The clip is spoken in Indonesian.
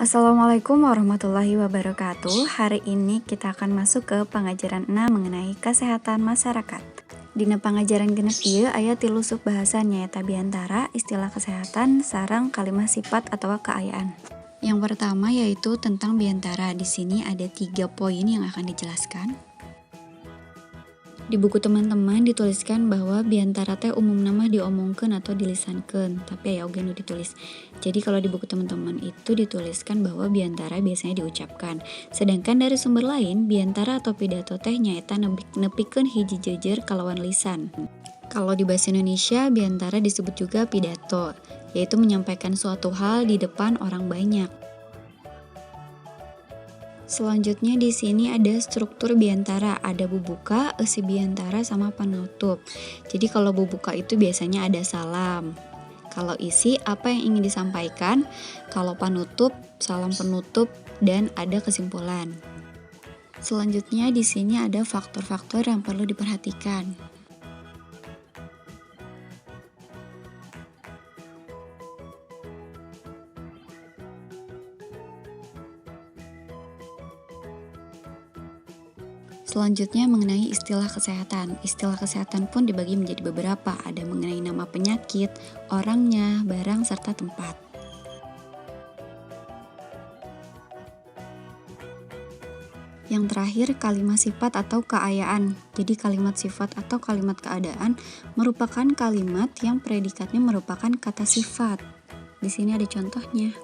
Assalamualaikum warahmatullahi wabarakatuh. Hari ini kita akan masuk ke pengajaran 6 mengenai kesehatan masyarakat. Dina pengajaran genep ieu aya 3 subbahasan nyaeta biantara, istilah kesehatan, sareng kalimat sifat atau keayaan. Yang pertama yaitu tentang biantara. Di sini ada 3 poin yang akan dijelaskan. Di buku teman-teman dituliskan bahwa biantara teh umum nama diomongkeun atau dilisankeun, tapi aya oge nu ditulis. Jadi kalau di buku teman-teman itu dituliskan bahwa biantara biasanya diucapkan. Sedangkan dari sumber lain, biantara atau pidato teh nyaeta nepikeun hiji jejer kalawan lisan. Kalau di bahasa Indonesia, biantara disebut juga pidato, yaitu menyampaikan suatu hal di depan orang banyak. Selanjutnya di sini ada struktur biantara, ada bubuka, isi biantara sama penutup. Jadi kalau bubuka itu biasanya ada salam. Kalau isi apa yang ingin disampaikan, kalau penutup, salam penutup dan ada kesimpulan. Selanjutnya di sini ada faktor-faktor yang perlu diperhatikan. Selanjutnya mengenai istilah kesehatan. Istilah kesehatan pun dibagi menjadi beberapa. Ada mengenai nama penyakit, orangnya, barang, serta tempat. Yang terakhir, kalimat sifat atau keayaan. Jadi kalimat sifat atau kalimat keadaan merupakan kalimat yang predikatnya merupakan kata sifat. Di sini ada contohnya.